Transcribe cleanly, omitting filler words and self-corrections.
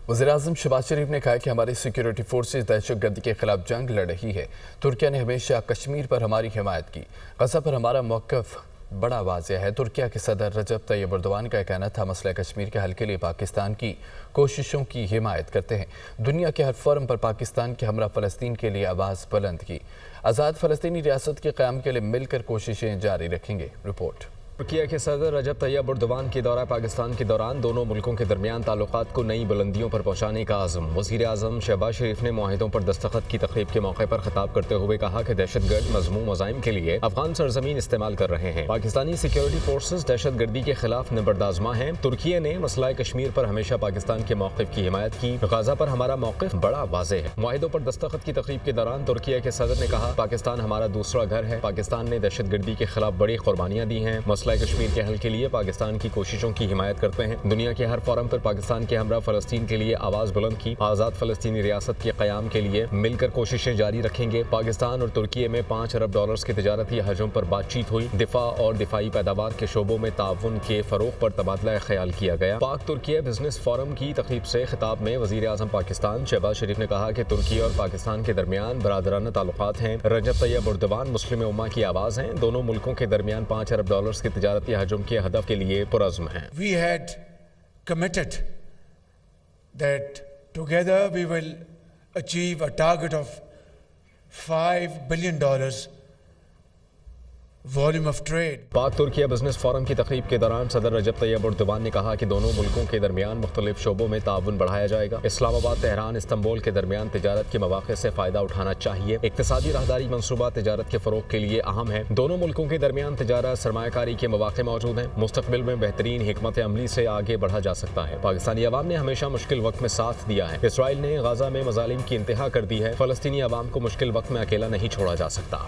वज़ीर-ए-आज़म शहबाज शरीफ ने कहा है कि हमारी सिक्योरिटी फोर्सेज दहशत गर्दी के खिलाफ जंग लड़ रही है। तुर्किया ने हमेशा कश्मीर पर हमारी हिमायत की। गज़ा पर हमारा मौक़िफ़ बड़ा वाज़ेह है। तुर्किया के सदर रजब तैयब एर्दोगान का कहना था, मसला कश्मीर के हल के लिए पाकिस्तान की कोशिशों की हिमायत करते हैं। दुनिया के हर फोरम पर पाकिस्तान के हमरा फ़लस्तीन के लिए आवाज़ बुलंद की। आज़ाद फ़लस्तीनी रियासत के क़याम के लिए मिलकर कोशिशें जारी रखेंगे। रिपोर्ट। तुर्किया के सदर रजब तैयब एर्दोगान के दौरा पाकिस्तान के दौरान दोनों मुल्कों के दरमियान ताल्लुकात को नई बुलंदियों पर पहुंचाने का आज़म। वज़ीर-ए-आज़म शहबाज शरीफ ने मुआहिदों पर दस्तखत की तकरीब के मौके पर खिताब करते हुए कहा कि दहशतगर्द मज़मूम मज़ाइम के लिए अफगान सरजमीन इस्तेमाल कर रहे हैं। पाकिस्तानी सिक्योरिटी फोर्सेज दहशत गर्दी के खिलाफ निबर्दाज़मा हैं। तुर्किया ने मसला कश्मीर पर हमेशा पाकिस्तान के मौक़िफ़ की हिमायत की। गज़ा पर हमारा मौक़िफ़ बड़ा वाज़ेह है। मुआहिदों पर दस्तखत की तकरीब के दौरान तुर्किया के सदर ने कहा, पाकिस्तान हमारा दूसरा घर है। पाकिस्तान ने दहशत गर्दी के खिलाफ बड़ी कुर्बानियाँ दी हैं। मसला कश्मीर के हल के लिए पाकिस्तान की कोशिशों की हिमायत करते हैं। दुनिया के हर फोरम पर पाकिस्तान के हमरा फ़लस्तीन के लिए आवाज़ बुलंद की। आज़ाद फ़लस्तीनी रियासत के क़याम के लिए मिलकर कोशिशें जारी रखेंगे। पाकिस्तान और तुर्की में $5 अरब के तिजारती हजम पर बातचीत हुई। दिफा और दिफाई पैदावार के शोबों में ताउन के फ़रोग़ पर तबादला ख्याल किया गया। पाक तुर्की बिजनेस फोरम की तक़रीब से खिताब में वज़ीर-ए-आज़म पाकिस्तान शहबाज शरीफ ने कहा कि तुर्की और पाकिस्तान के दरमियान बरादराना ताल्लुकात हैं। रजब तैयब एर्दोगान मुस्लिम उम्मा की आवाज़ हैं। दोनों मुल्कों के दरमियान $5 अरब के तिजारती हजम के हदफ के लिए पुरज़्म हैं। We had committed that together we will achieve a target of $5 billion volume of trade. पाक तुर्की बिजनेस फोरम की तकरीब के दौरान सदर रजब तैयब एर्दोगान ने कहा कि दोनों मुल्कों के दरमियान मुख्तलिफ शोबों में ताउन बढ़ाया जाएगा। इस्लामाबाद, तेहरान, इस्तंबुल के दरमियान तिजारत के मौक़े से फ़ायदा उठाना चाहिए। इक़्तिसादी राहदारी मंसूबा तिजारत के फ़रोग़ के लिए अहम है। दोनों मुल्कों के दरमियान तिजारत सरमायाकारी के मौक़े मौजूद हैं। मुस्तक़बिल में बेहतरीन हिकमत अमली से आगे बढ़ा जा सकता है। पाकिस्तानी अवाम ने हमेशा मुश्किल वक्त में साथ दिया है। इसराइल ने गज़ा में मज़ालिम की इंतहा कर दी है। फ़लस्तीनी अवाम को मुश्किल वक्त में अकेला नहीं छोड़ा जा सकता।